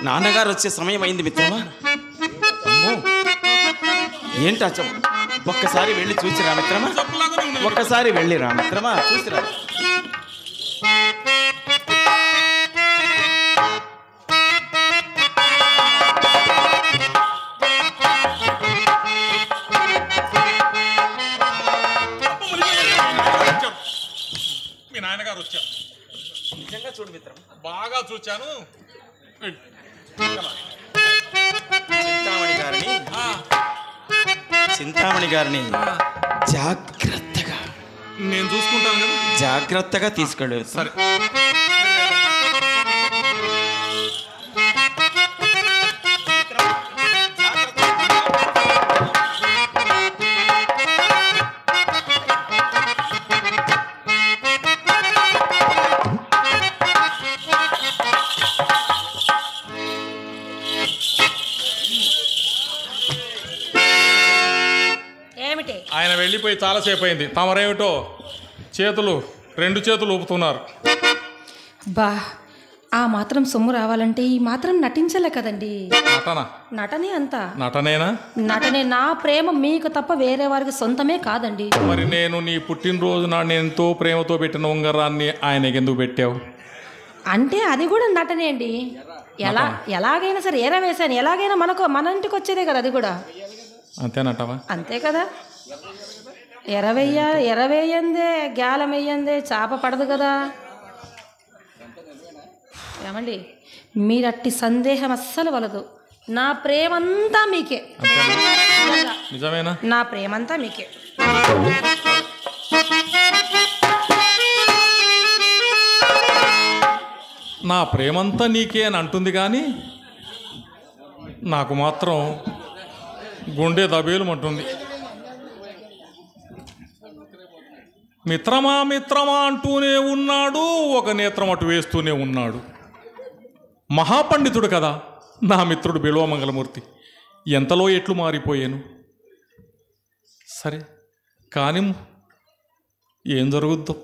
నాన్నగారు వచ్చే సమయం అయింది మిత్రమా. అమ్మో ఏంటా ఒక్కసారి వెళ్ళి చూసిరా మిత్రమా, ఒక్కసారి వెళ్ళిరా మిత్రమా, చూసిరా. మీ నాన్నగారు వచ్చారు. నిజంగా చూడు మిత్రం, బాగా చూచాను. చింతామణి గారిని జాగ్రత్తగా నేను చూసుకుంటాను కదా, జాగ్రత్తగా తీసుకెళ్ళు. సరే. ఆయన వెళ్ళిపోయి చాలాసేపు అయింది. తమరేమిటో రెండు చేతులు ఊపుతున్నారు. బా, ఆ మాత్రం సొమ్ము రావాలంటే ఈ మాత్రం నటించలే కదండి. నటనే అంతా. నటనేనా? నటనే. నా ప్రేమ మీకు తప్ప వేరే వారికి సొంతమే కాదండి. మరి నేను నీ పుట్టినరోజు నాడు ఎంతో ప్రేమతో పెట్టిన ఉంగరాన్ని ఆయనకి ఎందుకు పెట్టావు? అంటే అది కూడా నటనే అండి. ఎలాగైనా సరే వేశాను, ఎలాగైనా మన ఇంటికి వచ్చేదే కదా అది కూడా. అంతేనటవా? అంతే కదా. ఎరవేయందే గ్యాలం వేయందే చేప పడదు కదా. ఏమండి, మీరట్టి సందేహం అస్సలు వలదు. నా ప్రేమంతా మీకే. నిజమేనా? నా ప్రేమంతా మీకే. నా ప్రేమంతా నీకే అని అంటుంది కానీ నాకు మాత్రం గుండె దబేలుమంటుంది. మిత్రమా మిత్రమా అంటూనే ఉన్నాడు, ఒక నేత్రం అటు వేస్తూనే ఉన్నాడు. మహాపండితుడు కదా నా మిత్రుడు బిల్వమంగళమూర్తి. ఎంతలో ఎట్లు మారిపోయాను. సరే కానీ ఏం జరుగుద్దో.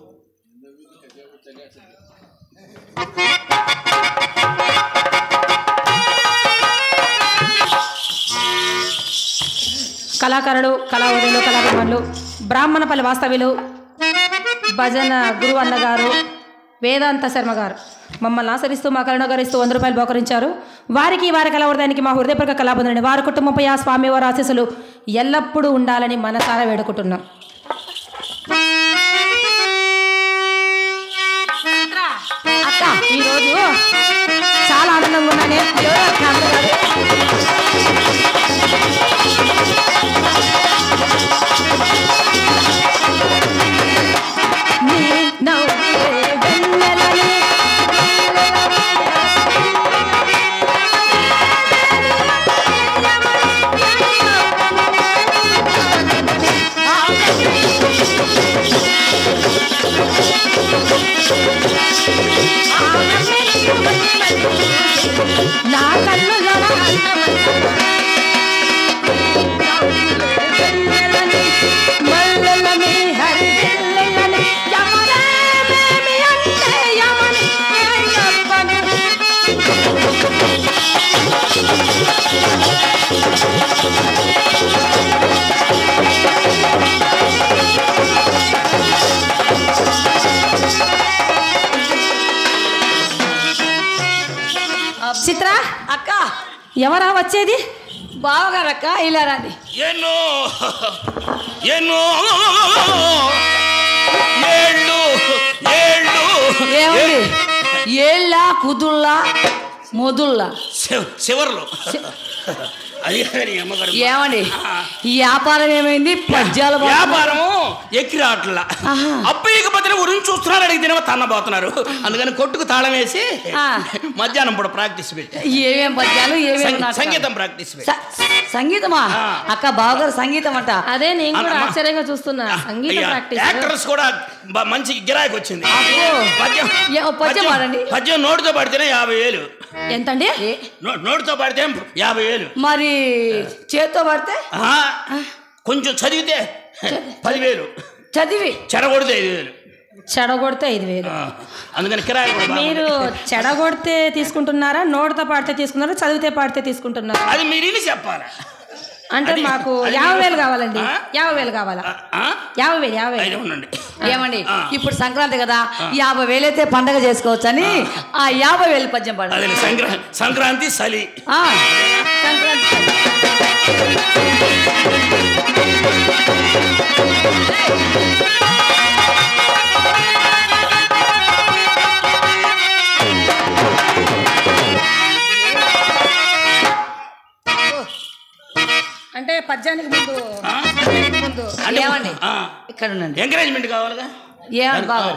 కళాకారులు, కళావతులు, కళాభిమానులు, బ్రాహ్మణపల్లి వాస్తవ్యులు, భజన గురు అన్నగారు, వేదాంత శర్మ గారు మమ్మల్ని ఆచరిస్తూ మా కరుణగరిస్తూ 100 రూపాయలు బహుకరించారు. వారికి వారి కళావృదానికి మా హృదయపూర్వక కళాబంధుని వారి కుటుంబంపై ఆ స్వామివారి ఆశీస్సులు ఎల్లప్పుడూ ఉండాలని మనసారా వేడుకుంటున్నాం. అక్క, ఈరోజు చాలా ఆనందంగా ఉన్నానే. నా కన్నులో మల్లెలని హరిల్లలని యమరేమి అంటే యమని చెప్పను. చిత్ర అక్క, ఎవరా వచ్చేది? బావగారక్క, ఇలా రాని. ఎన్నో ఎన్నో ఏళ్ళు ఏళ్ళు ఏమండి, ఏళ్ళ కుదుళ్ళ మొదుళ్ళ చివర్లో ఏమండి, ఈ వ్యాపారం ఏమైంది? పద్యాల వ్యాపారము ఎక్కి రావట్లా. అప్పయ్యకి బదిలీ గురించి చూస్తున్నారు, అడిగితేనేమో తన్నబోతున్నారు. అందుకని కొట్టుకు తాళం వేసి మధ్యాహ్నం కూడా ప్రాక్టీస్ పెట్టి ఏమేం పద్యాలు సంగీతం ప్రాక్టీస్ సంగీతమా అక్క? బావగారు సంగీతం అంట. అదే నేను కూడా ఆశ్చర్యంగా చూస్తున్నా. సంగీత ప్రాక్టీస్. యాక్టర్స్ కూడా మంచి గిరాకీ వచ్చింది. పద్యం పాడండి. పద్యం నోటితో పడితేనే 50,000. ఎంతండి? నోటితో పడితే 50,000. మరి చేత్తో పడితే? కొంచెం చదివితే 10,000. చదివి చెరగొడితే 5,000. చెడగొడితే 5,000. అందుకని కిరాయి కూడా మీరు చెడగొడితే తీసుకుంటున్నారా, నోటితో పాడితే తీసుకున్నారా, చదివితే పాడితే తీసుకుంటున్నారా? అది మీరు చెప్పాలి. అంటే మాకు 50,000 కావాలండి. 50,000 కావాలా? 50,000 ఉండండి. ఏమండి ఇప్పుడు సంక్రాంతి కదా, 50,000 అయితే పండగ చేసుకోవచ్చు అని ఆ 50,000 పద్యం పాడాలి. సంక్రాంతి చలి. సంక్రాంతి అంటే పద్యానికి ముందు ఏమండి ఇక్కడ ఉండండి, ఎంకరేజ్మెంట్ కావాలిగా. ఏమండి బాబు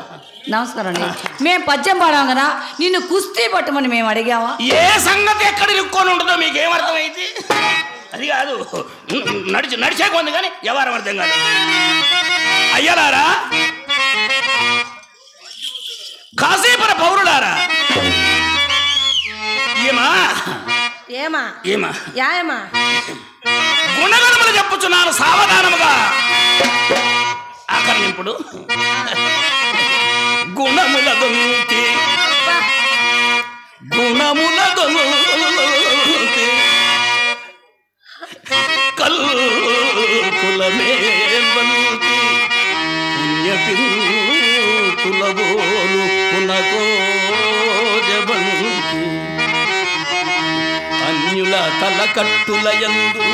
నమస్కారం అండి. మేము పద్యం పాడాం కదా, నిన్ను కుస్తీ పట్టమని మేము అడిగామా? ఏ సంగతి ఎక్కడ ఇరుక్కొని ఉంటుందో మీకు ఏమర్థమైంది? అది కాదు, నడిచే కొంది కానీ ఎవరు అర్థం కాదు. అయ్యలారా, కాశీపుర పౌరులారా, ఏమా గుణగణములు చెప్పుచున్నాను సావధానముగా. ఆకర్ణింపుడు గుణముల దొంతి కల్కులమే బంతి పుణ్యపిల్కులబోలు పునకోజబంతి అన్యుల తలకట్టుల యందు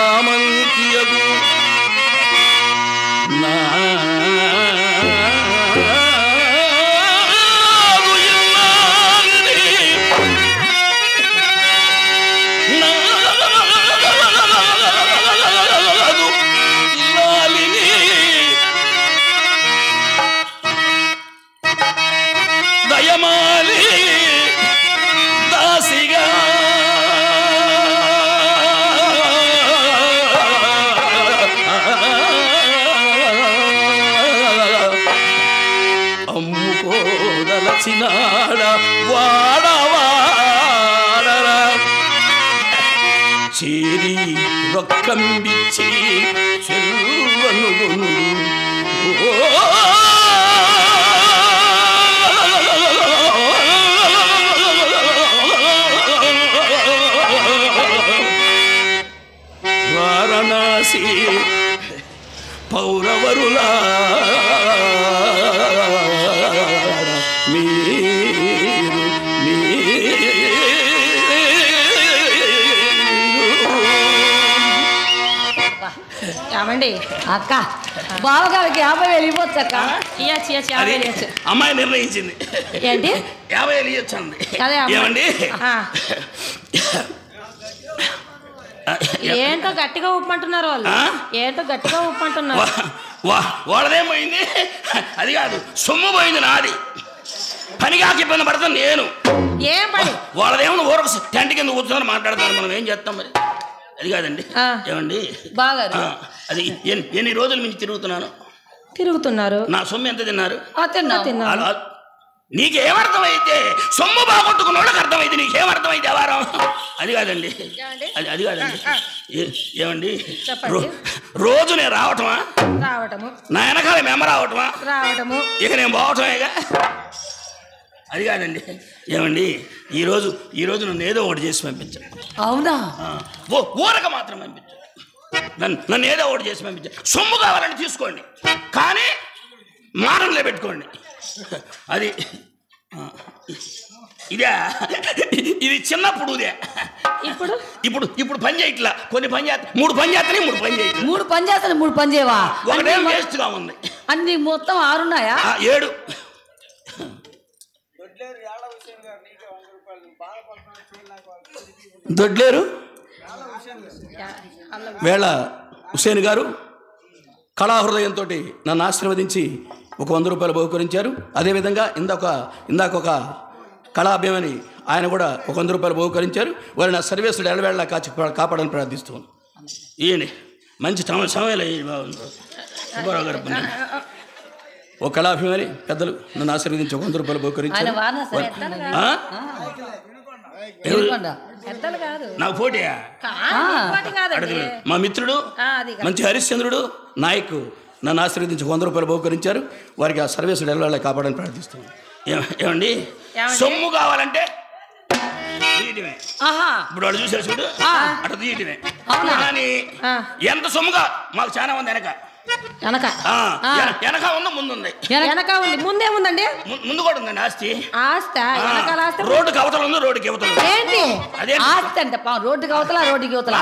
సామంతియగు దయమాలి దాసిగా అమ్ముకోదలచినాడ వాడవాడరా చేరి రొక్కంబిచ్చి చెల్వనుగును వారణాసి పౌరవరులా ఏమండి అక్క బావగారికి 50,000 ఇవ్వచ్చు అక్క. ఇయ్యచ్చు. అమ్మాయి నిర్ణయించింది. ఏంటి 50,000 ఇవ్వచ్చు అంది. ఏమండి ఏంటో గట్టిగా ఉప్పమంటున్నారు వాళ్ళు. వాళ్ళదేమైంది? అది కాదు, సొమ్ము పోయింది నాది. పనిగాకి ఇబ్బంది పడతాను నేను. ఏం పని? వాళ్ళదేమో ఊరకు టెంట్ కింద కూర్చొని మాట్లాడతాను, మనం ఏం చేస్తాం మరి. అది కాదండి. ఏమండి బాగా అది ఎన్ని రోజుల నుంచి తిరుగుతున్నారు. నా సొమ్ము ఎంత తిన్నారు? నీకేమర్థమైతే సొమ్ము బాగొట్టుకున్న వాళ్ళకి అర్థమైంది, నీకేమర్థమైతే వారం. అది కాదండి. ఏమండి రోజు నేను రావటమా, నా వెనకాల మెమ్మ రావటమా, ఇక నేను పోవటమేగా. అది కాదండి. ఏమండి ఈరోజు నన్ను ఏదో ఒకటి చేసి పంపించాను. అవునా? ఊరక మాత్రం పంపించాను. నన్ను ఏదో ఒకటి చేసి పంపించాను. సొమ్ము కావాలని తీసుకోండి, కానీ మారంలో పెట్టుకోండి. అది ఇది చిన్నప్పుడుదే. ఇప్పుడు పని చేయట్లా. కొన్ని పని చేస్తా, 3 పని చేస్తానే 3 పని చేయట్లా. 3 పని చేస్తాను 3 పని చేయవా? ఒకటే వేస్ట్ గా ఉంది. అన్ని మొత్తం 6 ఉన్నాయా? 7. దొడ్లేరు వేళ హుసేన్ గారు కళాహృదయంతో నన్ను ఆశీర్వదించి ఒక 100 రూపాయలు బహుకరించారు. అదేవిధంగా ఇందాక ఒక కళాభిమాని ఆయన కూడా ఒక 100 రూపాయలు బహుకరించారు. వారు నా సర్వీసులు ఎడవేళ కాపాడని ప్రార్థిస్తున్నాను. ఈయన మంచి సమయంలో సుబ్బారావు గారు ఒక కళాభిమాని పెద్దలు నన్ను ఆశీర్వదించి ఒక 100 రూపాయలు బహుకరించారు. ఏడుకొండ పెద్దలు కాదు నాకు పోటీయా? పోటీ కాదండి. అడుగులు మా మిత్రుడు అది కాదు. మంచి హరిశ్చంద్రుడు నాయక్ నన్ను ఆశీర్వదించి 100 రూపాయలు బహుకరించారు. వారికి ఆ సర్వీసులు ఎలా కాపాడని ప్రార్థిస్తున్నాను. ఏమండి సొమ్ము కావాలంటే తీయటమే. ఇప్పుడు వాళ్ళు చూసారు చూడు అటు తీయటమే. కానీ ఎంత సొమ్ముగా మాకు చాలా మంది వెనక ఉంది ముందుంది. వెనక ఉంది ముందేముందండి? ముందు కూడా ఉందండి ఆస్తి. వెనకాల ఆస్తి రోడ్డుకి అవతల ఉంది, రోడ్డుకి అవతల ఉంది. ఏంటి అదే ఆస్తి అంటే రోడ్డుకి అవతల రోడ్డుకి అవతల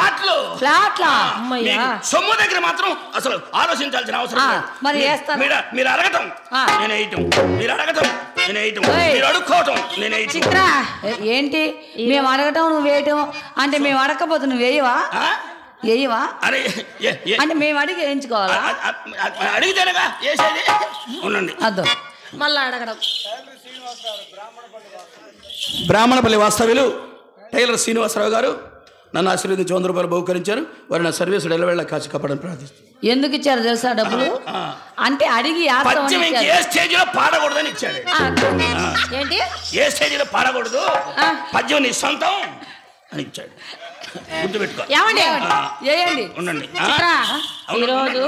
ఫ్లాట్లా. అమ్మయ్యా సొమ్ము దగ్గర మాత్రం అసలు ఆలోచించాల్సిన అవసరం లేదు. మరి వేస్తాను. మీరు అడగటం నేను వేయటం, మీరు అడగటం నేను వేయటం, మీరు అడుక్కోవటం నేను వేయటం. ఏంటి మేము అడగటం నువ్వు వేయటం అంటే మేము అడగకపోతే నువ్వు వేయవా? అరే అంటే మేము అడిగి వేయించుకోవాలా? అడిగితేనగా వేసేది. ఉండండి అద్దు మళ్ళా అడగడం. బ్రాహ్మణపల్లి వాస్తవ్యులు టైలర్ శ్రీనివాసరావు గారు నన్ను ఆశీర్వదించి 100 రూపాయలు బహుకరించారు. వారు నా సర్వీసు ఎల్లవేళ కాచి కాపాడని ప్రార్థిస్తున్నాను. ఎందుకు ఇచ్చారు తెలుసా డబ్బులు? అంటే అడిగి ఏ స్టేజ్ లో పాడకూడదని ఇచ్చాడు. ఏంటి ఏ స్టేజ్ లో పాడకూడదు, పద్యం నీ సొంతం అని ఇచ్చాడు. గుర్తుపెట్టుకో. ఏమండి వేయండి ఉండండి. ఈరోజు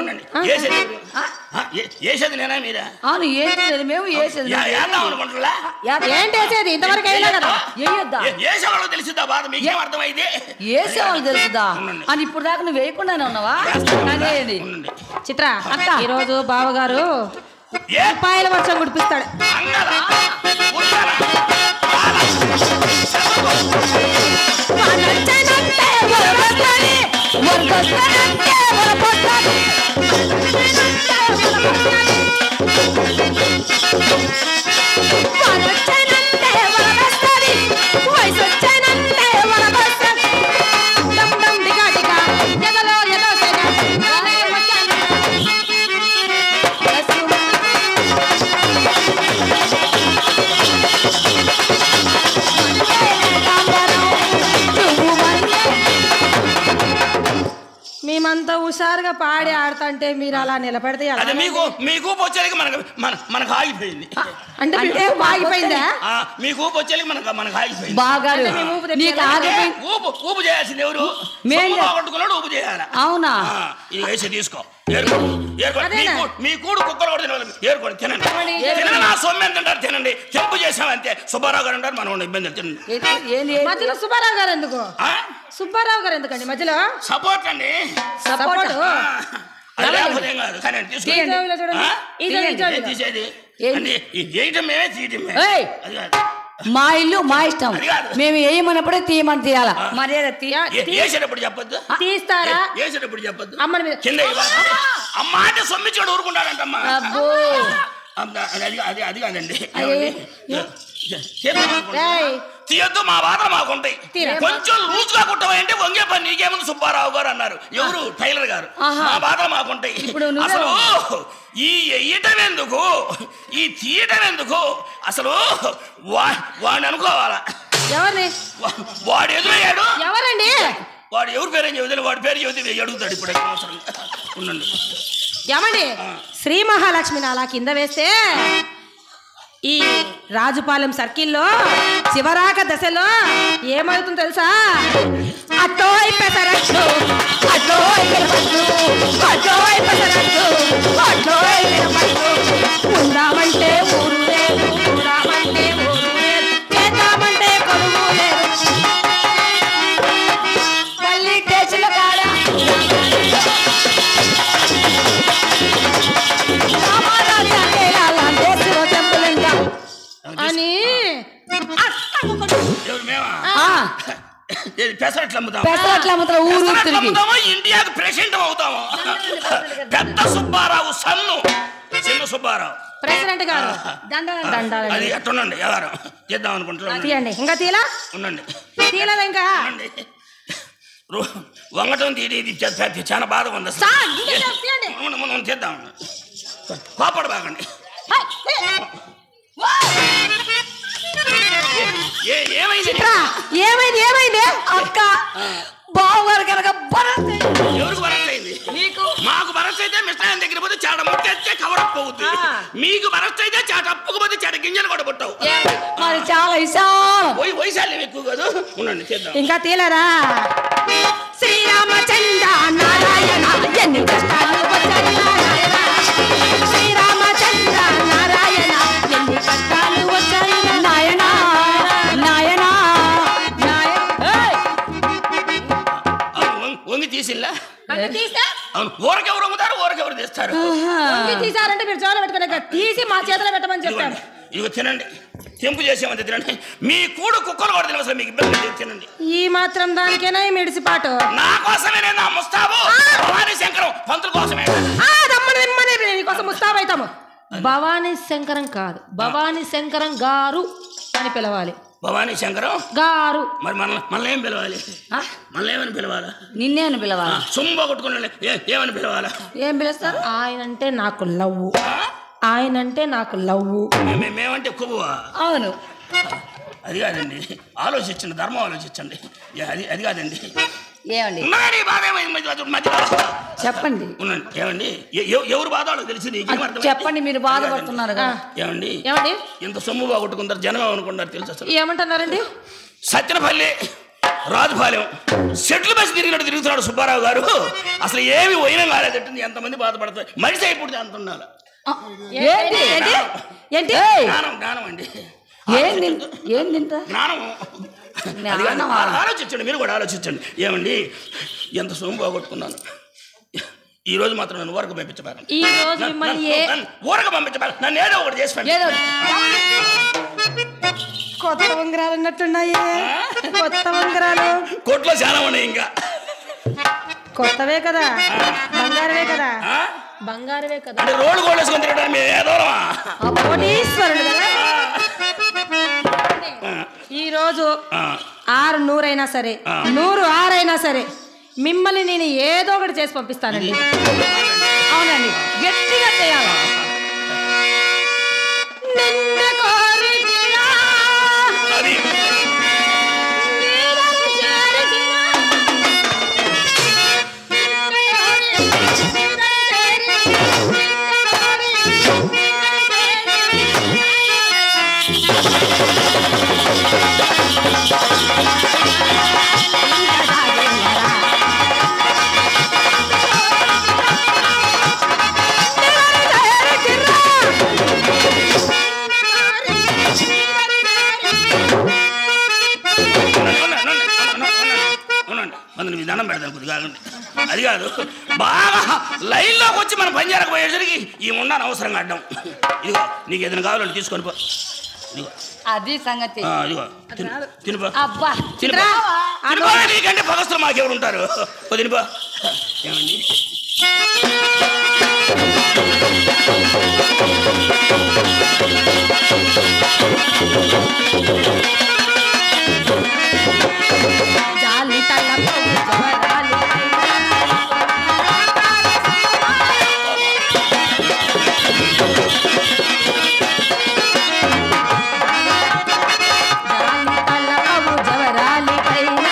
వేసేది నేనా మీరా? అవును వేసేది మేము వేసేది అనుకుంటున్నా. ఏంటి వేసేది? ఇంతవరకు వేయలే కదా. వేయొద్దా? వేసేవాళ్ళు తెలిసిద్దా బాధ? మీకేం అర్థమైంది? వేసేవాళ్ళు తెలుసుదా అని ఇప్పుడు దాకా నువ్వు వేయకుండానే ఉన్నావా? అనేది చిత్ర అక్క ఈరోజు బావగారు రూపాయల వర్షం కుడిపిస్తాడు. మేమంతా హుషారుగా పాడి ఆడుతుంటే మీరు అలా నిలబెడితే మీకు వచ్చేది మనకు ఆగిపోయింది. అంటే ఆగిపోయిందా? మీకు వచ్చేది మనకు ఆగిపోయింది. బాగా ఊపు చేయాల్సింది ఎవరు? పట్టుకున్నాడు ఊపు చేయాలి. అవునా? ఇది వేసి తీసుకో. మీ కూడు కుక్కలు కూడా తినాలి. ఏరుకోండి తినండి. తినండి. నా సొమ్ము ఎంత అంటారు తినండి. తెంపు చేసామంతే. సుబ్బారావు గారు అంటారు మనం ఇబ్బంది తినండి. మధ్యలో సుబ్బారావు గారు ఎందుకు? సుబ్బారావు గారు ఎందుకండి మధ్యలో? సపోర్ట్ అండి. సపోర్ట్ మా ఇల్లు మా ఇష్టం. మేము వేయమన్నప్పుడే తీయమని తీయాల. మర్యాద వేసేటప్పుడు చెప్పొద్దు. తీస్తారా? వేసేటప్పుడు చెప్పొద్దు. అమ్మని మీద కింద అమ్మ అంటే సొమ్మిచ్చాడు ఊరుకుంటాడంటమ్మా. అది కాదండి. తీయొద్దు, మా బాధ మాకుంటాయి. కొంచెం లూజ్ గా కుట్టమంటే వంగే పని నీకేముంది సుబ్బారావు గారు అన్నారు. ఎవరు? టైలర్ గారు. మా బాధ మాకుంటాయి. అసలు ఈ ఎయ్యటం ఎందుకు, ఈ తీయటం ఎందుకు? అసలు వాడిని అనుకోవాలా? ఎవరిని? వాడు ఎదురయ్యాడు. ఎవరండి? వాడు ఎవరి పేరేం చెబుతాడు? వాడి పేరు చెబుతే అడుగుతాడు. ఇప్పుడు అవసరం ఉండండి. ఏమండి శ్రీ మహాలక్ష్మి అలా కింద వేస్తే ఈ రాజుపాలెం సర్కిల్లో చివరాక దశలో ఏమవుతుందో తెలుసా? అటోయ్ పెసరట్టు, అటోయ్ పెసరట్టు, అటోయ్ పెసరట్టు, అటోయ్ పెసరట్టు. ఉందామంటే ఊరు లేదు, చూడామంటే ఊరు లేదు, చేద్దామంటే కొలువు లేదు. మళ్ళీ టేచుల కాడ అని పెసరట్లు అమ్ముతాము. పెసరట్లు అమ్ముతాము. ఊరు అమ్ముతాము. ఇండియాకి ప్రెసిడెంట్ అవుతాము. పెద్ద సుబ్బారావు సన్ను చిన్న సుబ్బారావు ప్రెసిడెంట్ గారు అది ఎట్టుండండి. ఎవరు చేద్దాం అనుకుంటున్నాను. తీయండి. ఇంకా తీలా ఉండండి. తీయలేదు ఇంకా. వంగటం తీది చాలా బాధగా ఉంది. చేద్దాం. పాపడు బాగండి. ఏమైంది? ఏమైంది అక్క? బావగారు కనుక ఎవరికి బరత్ అయింది? నీకు మాకు బరత్ అయితే మిస్టర్ దగ్గర పోతే చాలా ముక్కేస్తే కవర్ అప్ అవుతుంది. మీకు మనస్సు అయితే తప్పుకుపోతే చెడ గింజలు కూడా పుట్టవు. మరి చాలా ఇష్టం. వైశాల్యం ఎక్కువ కాదు. ఉండండి చేద్దాం. ఇంకా తీలరా. శ్రీరామచంద్ర నారాయణ ఎన్ని కష్టాలు వచ్చాయి నారాయణ. శ్రీరామచంద్ర నారాయణ ఎన్ని కష్టాలు వచ్చాయి నాయన నాయన వంగి తీసిల్లా అవును. ఊరకెవరు అమ్ముతారు, ఊరకెవరు తీస్తారు. తీసారంటే మీరు జోల పెట్టుకునే తీసి మా చేతిలో పెట్టమని చెప్పాను. ఇదిగో తినండి, తెంపు చేసేమంటే తినండి. మీ కూడు కుక్కలు కూడా తినవసరం, మీకు ఇబ్బంది లేదు, తినండి. ఈ మాత్రం దానికేనా ఈ మిడిసిపాటు? నా కోసమే నేను ముస్తాబు భవానీ శంకరం పంతుల కోసమే. నీకోసం ముస్తాబు అవుతాము. భవానీ శంకరం కాదు, భవానీ శంకరం గారు అని పిలవాలి. భవానీ శంకరం గారు. మరి మనల్ని ఏం పిలవాలి? మనల్ని ఏమని పిలవాలా? నిన్నేను పిలవాలా? సొమ్ము కొట్టుకుని ఏమని పిలవాలా? ఏం పిలుస్తారు? ఆయనంటే నాకు లవ్వు, ఆయనంటే నాకు లవ్వు. మేమంటే కొవ్వా? అవును. అది కాదండి, ఆలోచించండి, ధర్మం ఆలోచించండి. అది కాదండి. ఏమండి చెప్పండి. ఏమండి ఎవరు బాధ తెలిసింది? చెప్పండి, మీరు బాధపడుతున్నారు కదా. ఏమండి ఏమండి ఇంత సొమ్ము బాగొట్టుకుంటారు జనం అనుకుంటారు తెలుసు. ఏమంటున్నారండి? సత్యనపల్లి రాజుపాలెం సెట్లు బస్సు తిరుగుతున్నాడు సుబ్బారావు గారు. అసలు ఏమి పోయినా కాలేదంటుంది. ఎంతమంది బాధపడతారు. మనిషి అయిపోతే అంత ఉండాలి. జ్ఞానం అండి. ఏం తింటా? జ్ఞానం ఆలోచించండి, మీరు కూడా ఆలోచించండి. ఏమండి ఎంత సొమ్ము పోగొట్టుకున్నాను. ఈ రోజు మాత్రం నన్ను ఊరకు పంపించబారు. ఊరకు పంపించబారు. నన్ను ఏదో ఒకటి చేసి కొత్త ఉంగరాలు అన్నట్టున్నాయి. కొత్త ఉంగరాలు కొట్లో చాలా ఉన్నాయి. ఇంకా కొత్తవే కదా, బంగారవే కదా, బంగారవే కదా. అంటే రోడ్డు కొట్టేసుకొని తిరగడం ఏదో కోటీశ్వరుడు కదా. ఈ రోజు 600 అయినా సరే, 106 అయినా సరే మిమ్మల్ని నేను ఏదో ఒకటి చేసి పంపిస్తానండి. అవునండి, గట్టిగా చేయాలి. దండం పెడతాను కొద్దిగా. అది కాదు, బాగా లైన్లోకి వచ్చి మనం పని చేయకపోయేసరికి ఈ ఉండని అవసరంగా అడ్డం. ఇదిగో నీకు ఏదైనా కావాలంటే తీసుకొని పో. అది సంగతి. ఇదిగో తినిపో. అబ్బా నీకంటే పగస్తులు మాకెవరు ఉంటారు. తినిపో. ఏమండి జాలి తల్లపు జవరాలి పైన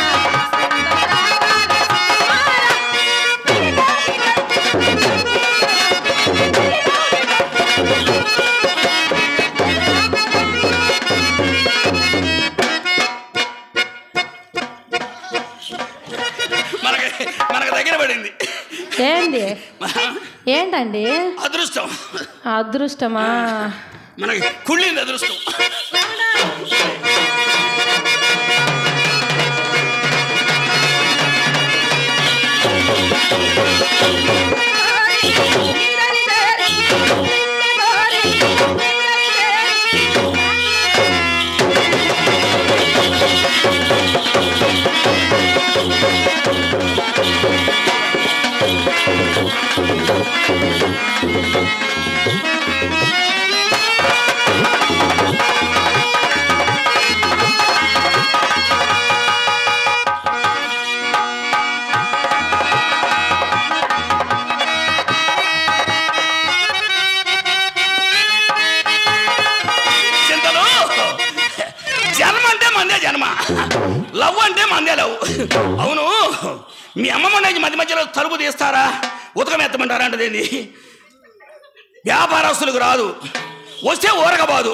మనకు దగ్గర పడింది. ఏంది? ఏంటండి? అదృష్టం. అదృష్టమా? మనకి కుళ్ళింది అదృష్టం. జన్మ లవ్ అంటే మందే లవ్. అవును, మీ అమ్మమ్మ మధ్య మధ్యలో తలుపు తీస్తారా, ఉతకం ఎత్తమంటారా? అంటే వ్యాపారస్తులకు రాదు, వస్తే ఊరకబాదు.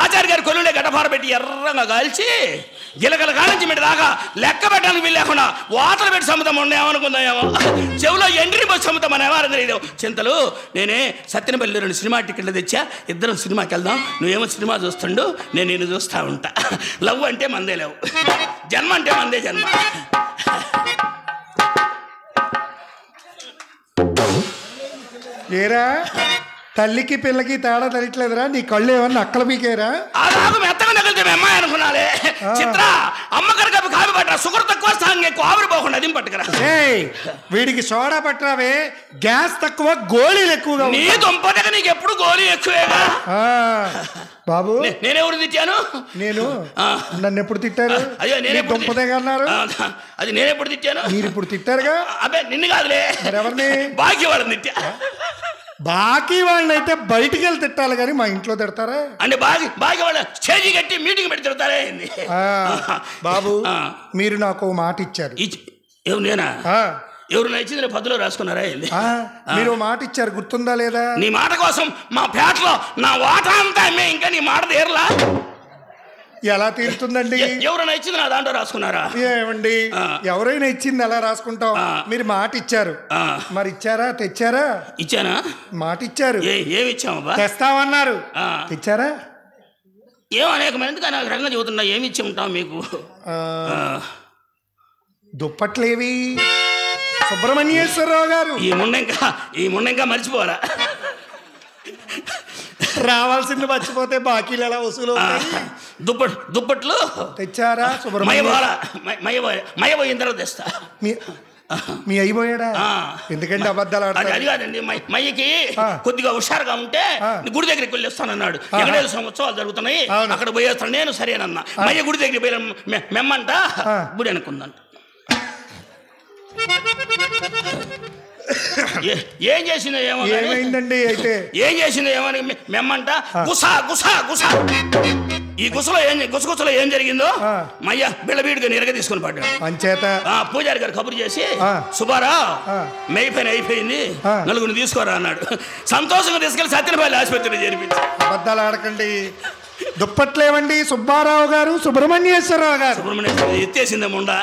ఆచార్య గారి కొలువులే గడ్డపార పెట్టి ఎర్రంగా కాల్చి గిలగల కానించి మెట్టి దాకా లెక్క పెట్టడానికి వీల్లేకుండా వాతలు పెట్టి సముద్రం ఉండేమనుకుందామేమో, చెవులో ఎండ్రి పోయి సముద్రం అనేమో తెలియదు. చింతలు నేనే సత్యనపల్లి 2 సినిమా టికెట్లు తెచ్చా, ఇద్దరం సినిమాకి వెళ్దాం, నువ్వేమో సినిమా చూస్తుండు, నేను చూస్తూ ఉంటా. లవ్ అంటే మందే లేవు, జన్మ అంటే మందే జన్మ. ఏరా తల్లికి పిల్లకి తేడా తెలియట్లేదురా? నీ కళ్ళు ఏమన్నా అక్కల పీకేరా? అలాగ మెత్తగా నగిలితే అమ్మాయి అనుకున్నాలే. చిత్ర అమ్మగారు కవి కాపీ పట్టరా, షుగర్ తక్కువ స్థానం ఎక్కువ, ఆవిరిపోకుండా అది పట్టుకురా. వీడికి సోడా పట్టరావే, గ్యాస్ తక్కువ గోళీలు ఎక్కువగా. నీ దుంపటగా నీకు ఎప్పుడు గోళీ ఎక్కువేగా. బాబు నేనెవరు తిట్టాను? నేను నన్ను ఎప్పుడు తిట్టారు? అయ్యో నేనే దుంపదేగా అన్నారు. అది నేనెప్పుడు తిట్టాను? మీరు ఇప్పుడు తిట్టారుగా. అబ్బే నిన్ను కాదులే, ఎవరిని? బాకీ వాళ్ళని తిట్టా. బాకీ వాళ్ళని అయితే బయటికి వెళ్ళి తిట్టాలి కానీ మా ఇంట్లో తిడతారా? అంటే బాకీ వాళ్ళ స్టేజీ కట్టి మీటింగ్ పెట్టి తిడతారే. బాబు మీరు నాకు మాట ఇచ్చారు. ఎవరు? నేనా? ఎవరు నచ్చింది పద్దులో రాసుకున్నారా? మీరు మాట ఇచ్చారు, గుర్తుందా లేదా? నీ మాట కోసం మా పేటలో నా వాటా అంతా అమ్మే, ఇంకా నీ మాట తీరలా? ఎలా తీరుతుందండి? ఎవరైనా ఇచ్చింది నా దాంట్లో రాసుకున్నారా? ఏమండి, ఎవరైనా ఇచ్చింది ఎలా రాసుకుంటాం? మీరు మాట ఇచ్చారు, మరి ఇచ్చారా? తెచ్చారా? ఇచ్చానా? మాట ఇచ్చారు. ఏమి ఇచ్చామబ్బా? తెస్తామన్నారు, తెచ్చారా? ఏమో అనేక మందికి నాకు రంగం చెబుతున్నా, ఏమి ఇచ్చి ఉంటాం మీకు? దుప్పట్లేవి? సుబ్రహ్మణ్యేశ్వరరావు గారు ఈ ముండ ఇంకా మర్చిపోరా? రావాల్సింది మర్చిపోతే బాకీలు ఎలా వసూలు? దుప్పట్లు తెచ్చారా? మయ పోయిన తర్వాత తెస్తా. మీ అయిపోయాడా? ఎందుకంటే అబద్ధాలు ఆడతారు. అది కాదండి, మయ్యకి కొద్దిగా హుషారుగా ఉంటే గుడి దగ్గరికి వెళ్ళి వస్తానన్నాడు. ఎగడేళ్ళ ఉత్సవాలు జరుగుతున్నాయి, అక్కడ పోయేస్తాను. నేను సరేనన్నా. మయ్య గుడి దగ్గరికి పోయి మెమ్మంట గుడి అనుకుందంట. ఏం చేసిందో ఏమో, ఏమైందండి? అయితే ఏం చేసిందో ఏమని మెమ్మంట గుసా గుసా గుసా. ఈ గుసగుసలో ఏం జరిగిందో మయ్య బిళ్ళబీడిగా నిరగ తీసుకుని పడ్డాడు. అంచేత పూజారి గారు కబురు చేసి, సుబ్బారా మెయ్యి పైన అయిపోయింది, నలుగురిని తీసుకోరా అన్నాడు. సంతోషంగా తీసుకెళ్లి సత్యనపల్లి ఆసుపత్రిలో చేర్పించి. అబద్ధాలు ఆడకండి. దుప్పట్లేవండి సుబ్బారావు గారు, సుబ్రహ్మణ్యేశ్వరరావు గారు. సుబ్రహ్మణ్యేశ్వర ఎత్తేసిందే ముండా.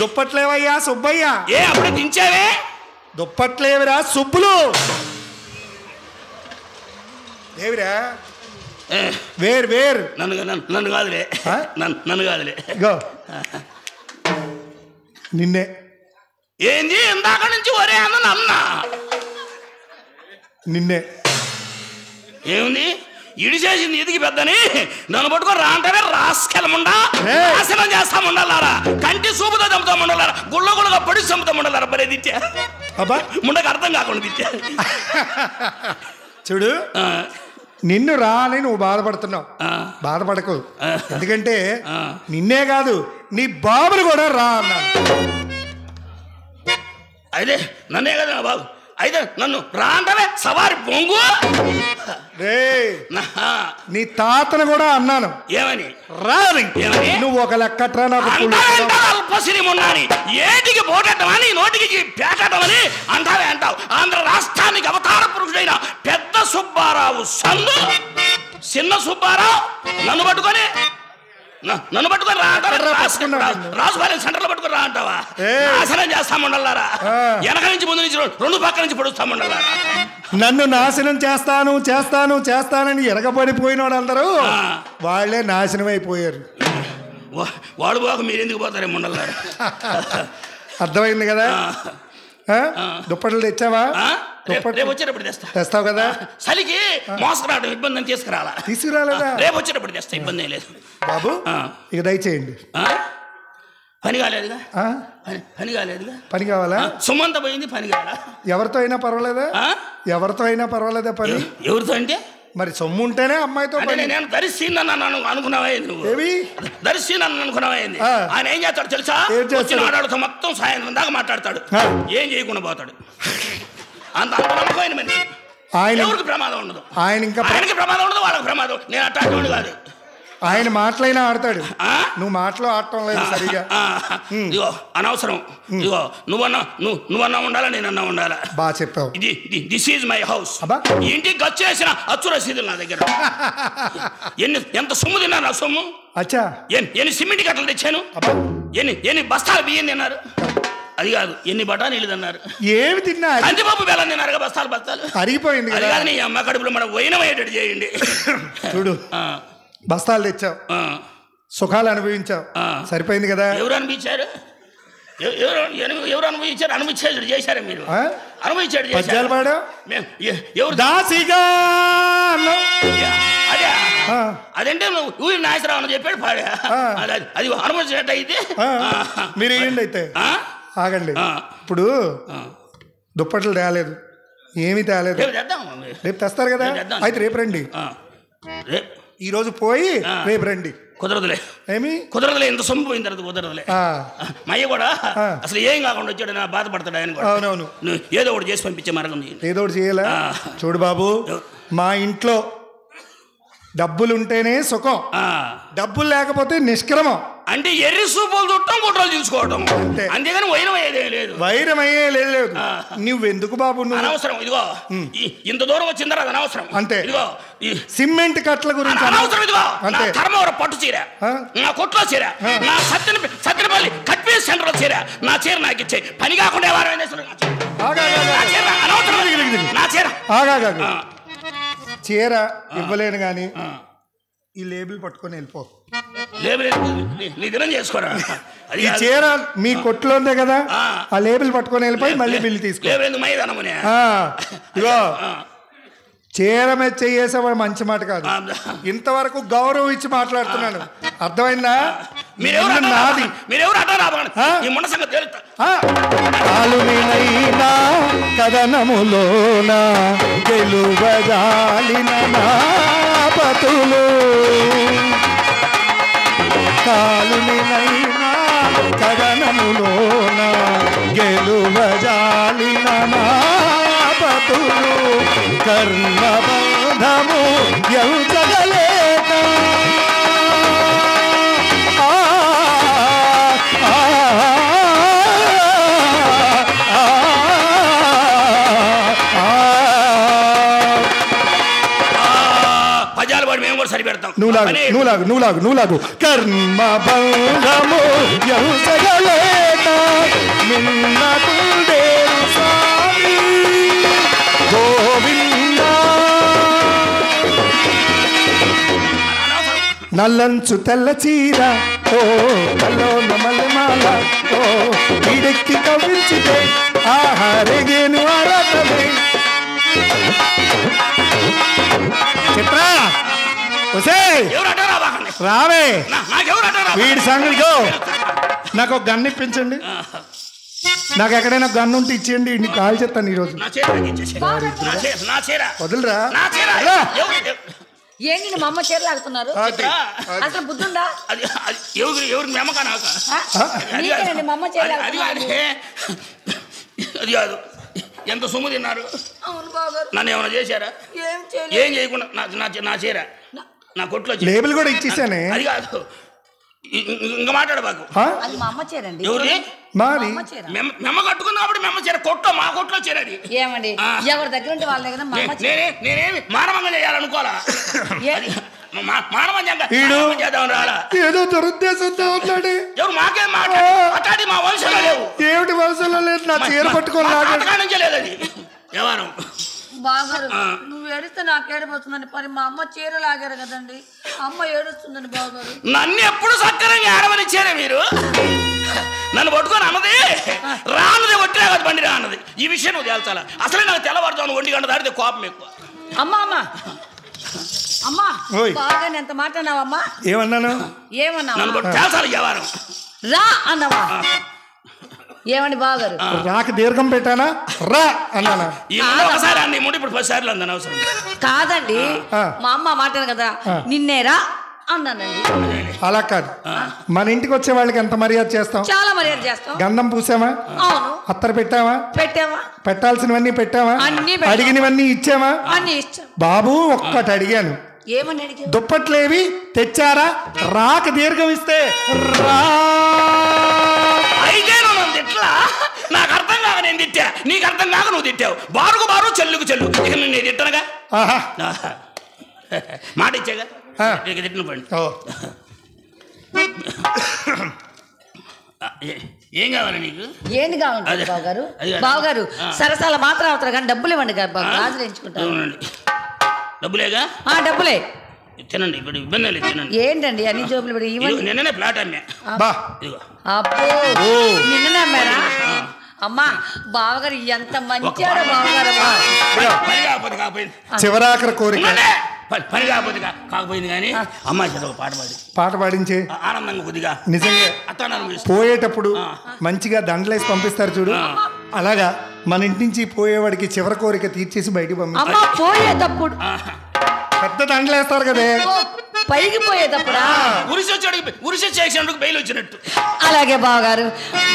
దుప్పట్లేవయ్యా సుబ్బయ్య. అప్పుడే దించావే? దుప్పట్లేవిరా సుబ్బులు. ఏవిరా? వేరు నన్ను కాదులే, నన్ను కాదులే. నిన్నే. ఏంది ఇందాక నుంచి ఒరే అన్నా? నిన్నే. ఏముంది? ఇడి చేసింది ఇదికి పెద్దని నన్ను పట్టుకొని రాంటే రాసుకెళ్ళముండా, నాశనం చేస్తాముండాలారా, కంటి చూపుతో చంపుతాముండాలారా, గుళ్ళ పడి చంపుతాముండాలారా. బరే తిట్టా అబ్బా, ముండకు అర్థం కాకుండా తిట్టా. చూడు, నిన్ను రా అని నువ్వు బాధపడుతున్నావు. బాధపడకు, ఎందుకంటే నిన్నే కాదు నీ బాబుని కూడా రా అన్నాను. అయితే నన్నే కదా బాబు, అయితే నన్ను రా అంటే సవారి పొంగు. నీ తాతను కూడా అన్నాను. ఏమని? రాని. నువ్వు ఒక లెక్కట్రా నాకు. అల్పసిరిమున్నాని ఏటికి పోటట్టమని నోటికి పేటమని అంటావే అంటావు. ఆంధ్ర రాష్ట్రానికి అవతార పురుషుడైన పెద్ద సుబ్బారావు సందు చిన్న సుబ్బారావు నన్ను పట్టుకొని రాజుపాలెం సెంటర్లో పట్టుకుని రా అంటావా? నాశనం చేస్తామండలారా, వెనక నుంచి ముందు నుంచి 2 పక్క నుంచి పొడుస్తామండలారా. నన్ను నాశనం చేస్తానని ఎరగబడిపోయినాడు అందరూ, వాళ్ళే నాశనం అయిపోయారు. వాడు పోక మీరు ఎందుకు పోతారే ముండలారా? అర్థమైంది కదా? దుప్పట్లు తెచ్చావా? రేపు వచ్చేటప్పుడు తెస్తావు కదా? చలికి మోసరావడం ఇబ్బంది అని తీసుకురాలేదా? రేపు వచ్చేటప్పుడు తెస్తా, ఇబ్బంది లేదు బాబు. ఇక దయచేయండి. పని కాలేదుగా? పని కావాలా? సుమంత పోయింది, పని కావాలా? ఎవరితో అయినా పర్వాలేదా పని? ఎవరితో అంటే మరి సొమ్ము ఉంటేనే అమ్మాయితో. నేను దరిశీన్ అనుకున్నావా? నువ్వు దరిశీన్ అనుకున్నావా? ఆయన ఏం చేస్తాడు తెలుసా? వచ్చిన ఆడాడుతో మొత్తం సాయంత్రం దాకా మాట్లాడతాడు, ఏం చేయకుండా పోతాడు. అంత నమ్మకమైన మనిషి. ఎవరికి ప్రమాదం ఉండదు. ఆయనకి ప్రమాదం ఉండదు, వాళ్ళకి ప్రమాదం. నేను అట్టాడు కాదు. ఆయన మాటలైనా ఆడతాడు, నువ్వు మాటలో ఆడటం లేదు సరిగా. ఇగో అనవసరం. ఇగో నువ్వన్నా ఉండాలా, నేనన్నా ఉండాలా. బాగా చెప్పావు. This is my house. ఇంటికి ఖర్చు చేసిన అచ్చు రసీదులు నా దగ్గర. ఎంత సొమ్ము తిన్నారు నా సొమ్ము. అచ్చా ఎన్ని సిమెంట్ కట్టలు తెచ్చాను, ఎన్ని బస్తాలు బియ్యం తిన్నారు. అది కాదు, ఎన్ని బఠానీలు తిన్నారు. ఏమి తిన్నా కందిపప్పు బెల్లం తిన్నారు. బస్తాలు అరిగిపోయింది. అది కాదు, నీ అమ్మ కడుపులో మనం వైనమయ్యేటట్టు చేయండి. చూడు, బస్తాలు తెచ్చావు, సుఖాలు అనుభవించావు, సరిపోయింది కదా. ఎవరు అనిపించారు? ఎవరు అనుభవించారు? అనుభవించారు చేశారా మీరు? అనుభవించాడు పద్యాలు పాడా. ఎవరు దాసిగా అదే అదంటే ఊరి నాయసరావు అని చెప్పాడు పాడా. అది అనుభవించినట్టు అయితే మీరు ఏంటి అయితే ఆగండి. ఇప్పుడు దుప్పట్లు తేలేదు, ఏమీ తేలేదు, రేపు తెస్తారు కదా. అయితే రేపు రండి. ఈరోజు పోయి రేపు రండి. కుదరదులే. ఏమి కుదరదులే, ఇంత సొమ్ము పోయిన తర్వాత కుదరదులే. మా అయ్య కూడా అసలు ఏం కాకుండా వచ్చాడు, నా బాధపడతాడు ఆయన కూడా. అవునవును, నువ్వు ఏదో ఒకటి చేసి పంపించే మార్గం ఏదో ఒకటి చేయాలా. చూడు బాబు, మా ఇంట్లో డబ్బులుంటేనే సుఖం, డబ్బులు లేకపోతే నిష్క్రమం. అంటే ఎర్రి సూపులు చుట్టం, కుట్రలు చూసుకోవటం, అంతేగాని వైరం అయ్యేదే లేదు. వైరం అయ్యే లేదు. నువ్వెందుకు బాబు అనవసరం. ఇదిగో ఇంత దూరం వచ్చిందా అది అనవసరం. అంతే. ఇదిగో సిమెంట్ కట్ల గురించి అనవసరం. ఇదిగో ధర్మవరం పట్టు చీర, నా కొట్లో చీర, నా సత్యనపల్లి కట్పీస్ సెంటర్ చీర, నా చీర నాకు ఇచ్చే పని కాకుండా చీర ఇవ్వలేను గాని ఈ లేబుల్ పట్టుకొని వెళ్ళిపో. చేసుకోరా. ఈ చీర మీ కొట్లో ఉంది కదా, ఆ లేబుల్ పట్టుకొని వెళ్ళిపోయి మళ్ళీ బిల్లు తీసుకో. ఇగో చీర మీద చేసేవాడు మంచి మాట కాదు. ఇంతవరకు గౌరవం ఇచ్చి మాట్లాడుతున్నాను, అర్థమైందా? నాది కాలునైనా కథనములోన గెలువజాలిన నాపతులు, కాలునైనా కథనములోన గెలువజాలిన నాపతులు, కర్మబంధము ఎంచగలేక పద్యాలు పాడి మేము కూడా సరిపెడతాం. నువ్వు లాగు. కర్మబంధము ఎంచగలేక మిన్నకుండే స్వామి గోవింద. నల్లంచు తెల్ల చీర, ఓ కల్లో నమలమాల, ఓ ఇడెక్కి కవ్వించితే ఆహారేగేను ఆరాటమే. చిత్ర రావే, వీడి సంగతికో నాకు ఒక గన్ను ఇప్పించండి. నాకు ఎక్కడైనా గన్ను ఉంటే ఇచ్చేయండి, నీకు కాల్ చెప్తాను ఈరోజు. వదిలిరా. ఏంటి మా అమ్మ చీర లాగుతున్నారు? అసలు బుద్ధి ఉందా? ఎవరికి మెమ్మకా నాకు మా అమ్మ చీర అది కాదు. ఎంత సొమ్ము తిన్నారు? నన్ను ఏమైనా చేశారా? ఏం చేయకుండా నా చీర నా కొట్లో లేబుల్ కూడా ఇచ్చేసానే. అది కాదు, ఇంకా మాట్లాడబాకు. అది మా అమ్మ చీరండి. ఎవరి మాది? మెమ్మ కట్టుకుంది కాబట్టి మెమ్మ చీర కొట్టో, మా కొట్లో చీర అది. ఏమండి ఎవరి దగ్గర ఉంటే వాళ్ళ దగ్గర నేనేమి మానవంగా చేయాలనుకోవాలా? చేద్దామని రాలా? ఏదో దురుద్దేశంతో ఉన్నాడు. ఎవరు మాకేం మాట్లాడి మా వంశంలో లేవు. ఏమిటి వంశంలో లేదు? నా చీర పట్టుకోవాలి లేదు అది వ్యవహారం. బాగారు నువ్వు ఏడిస్తే నాకు ఏడిపోతుందండి. మరి మా అమ్మ చీర లాగారు కదండి, అమ్మ ఏడుస్తుందండి. బాగారు నన్ను ఎప్పుడు సక్కరంగా ఏడవనిచ్చారే మీరు? నన్ను పట్టుకొని అన్నది రాన్నది ఒట్టినా కదా బండి రాన్నది. ఈ విషయం నువ్వు తేల్చాలా? అసలే నాకు తెల్లవారుతాను 1 గంట దాటితే కోపం ఎక్కువ. అమ్మా బాగా ఎంత మాట అన్నావమ్మా? ఏమన్నాను? నన్ను పట్టు తేల్చాలి వ్యవహారం. రా అన్నావా? ఏమండి బాగారు రాక దీర్ఘం పెట్టానా? రా అన్నానా? ఒకసారి అన్ని ముందు ఇప్పుడు 10 సార్లు అందని అవసరం కాదండి. మా అమ్మ మాట్లాడు కదా, నిన్నేరా అన్నానండి. అలా కాదు, మన ఇంటికి వచ్చే వాళ్ళకి ఎంత మర్యాద చేస్తాం? చాలా మర్యాద చేస్తాం. గంధం పూసామా? అవును. అత్తరు పెట్టావా? పెట్టావా. పెట్టాల్సినవన్నీ పెట్టావా? అన్ని అడిగినవన్నీ ఇచ్చావా? అన్ని ఇచ్చాం. బాబు ఒక్కటి అడిగాను, ఏమని అడిగా? దుప్పట్లేవి తెచ్చారా? రాక దీర్ఘం ఇస్తే రా. అయితే నువ్వు తిట్లా, నాకు అర్థం కాక నేను తిట్టా, నీకు అర్థం కాక నువ్వు తిట్టావు. బారుకు బారు, చెల్లుకు చెల్లు. ఇక నేను తిట్టనుగా, మాట ఇచ్చాగా, ఇక తిట్టిన పండి. ఏం కావాలి నీకు? ఏంటి కావాలి బావగారు? బావగారు సరసాల మాత్రం అవుతారు కానీ డబ్బులు ఇవ్వండి గాజులు ఎంచుకుంటారు. డబ్బులేగా? డబ్బులే. తినండి, ఇప్పుడు ఇబ్బంది లేదు, తినండి. ఏంటండి అన్ని జోబులు పెట్టి నిన్ననే ప్లాట్ అమ్మా. అబ్బో నిన్ననే అమ్మారా? అమ్మా బావగారు ఎంత మంచివాడు బావగారు. పని కాకపోతే కాకపోయింది, చివరాఖరి కోరిక పని కాకపోతే కాకపోయింది కానీ అమ్మాయి చదువు పాట పాడించే ఆనందంగా కొద్దిగా. నిజంగా పోయేటప్పుడు మంచిగా దండలేసి పంపిస్తారు చూడు, అలాగా మన ఇంటి నుంచి పోయేవాడికి చివరి కోరిక తీర్చేసి బయటికి పంపిస్తారు. పోయేటప్పుడు పెద్ద దండలేస్తారు కదే, పైకి పోయేటప్పుడా? ఉరిసి చేసినందుకు బయలు వచ్చినట్టు. అలాగే బావగారు.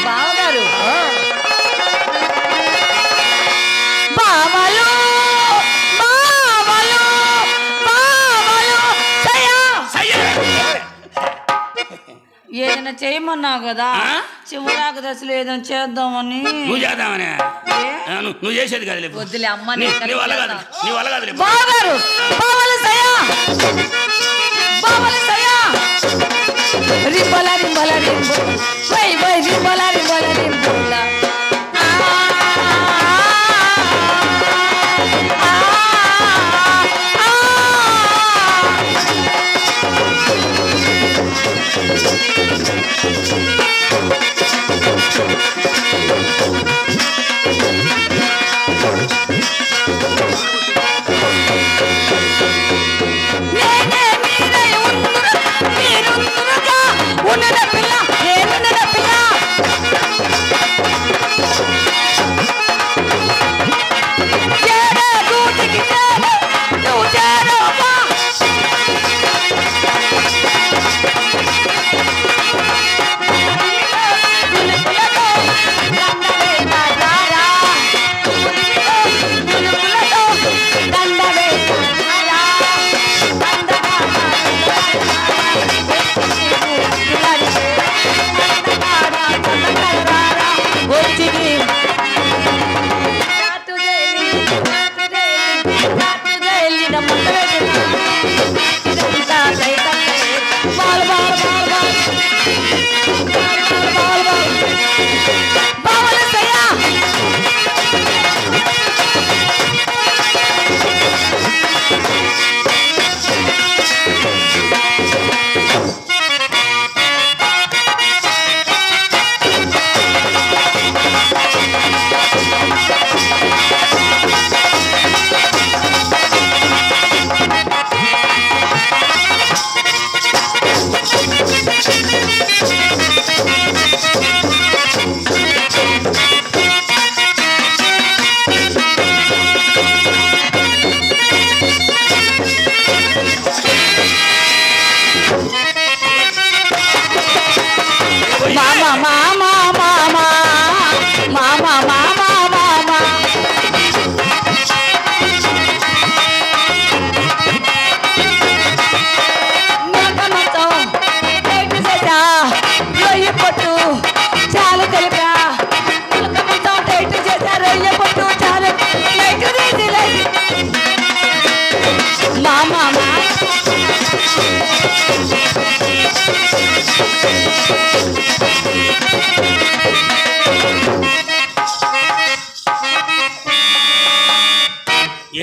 బావగారు బావలు ఏదైనా చేయమన్నావు కదా, చివరాకు దశలు ఏదైనా చేద్దామని. నువ్వు చేద్దామని? నువ్వు చేసేది కాదులే, వద్దులే అమ్మ. నీ వల్ల కాదులే. బావగారు రింబల రింబల రింబ వై వై రింబల రింబల రింబల.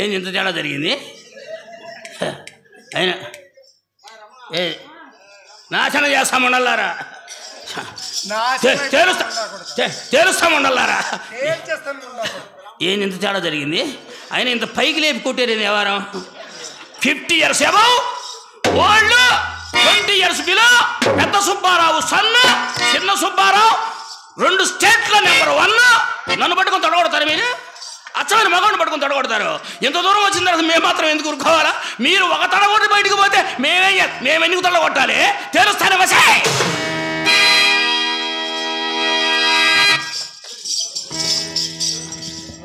ఏంది ఇంత తేడా జరిగింది? అయినా నాశనం చేస్తామండల్లారా, తేలుస్తామండల్లారా. ఏంది ఇంత తేడా జరిగింది? అయినా ఇంత పైకి లేపి కొట్టేది వ్యవహారం. 50 years above old, 20 years below. పెద్ద సుబ్బారావు సన్న, చిన్న సుబ్బారావు 2 స్టేట్ల నెంబర్ 1. నన్ను పట్టుకొని తొడగొడతారు మీరు, అచ్చమైన మగవాడిని పట్టుకొని తొడగొడతారు. ఎంత దూరం వచ్చిన తర్వాత మేము మాత్రం ఎందుకు ఊరుకోవాలా? మీరు ఒక తడగొట్టి బయటకు పోతే మేమెందుకు తొడగొట్టాలి? తెలుస్తానే వసే.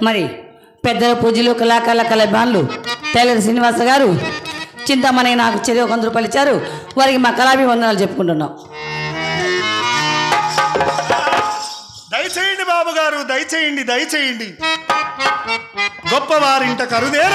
మరి పెద్దల పూజలు కళాకారుల కళాభిమానులు టైలర్ శ్రీనివాస గారు చింతామణి నాకు చెరి 100 రూపాయలు ఇచ్చారు. వారికి మా కళాభివందనాలు చెప్పుకుంటున్నాం. దయచేయండి బాబు గారు, దయచేయండి. గొప్పవారింట కరుదేర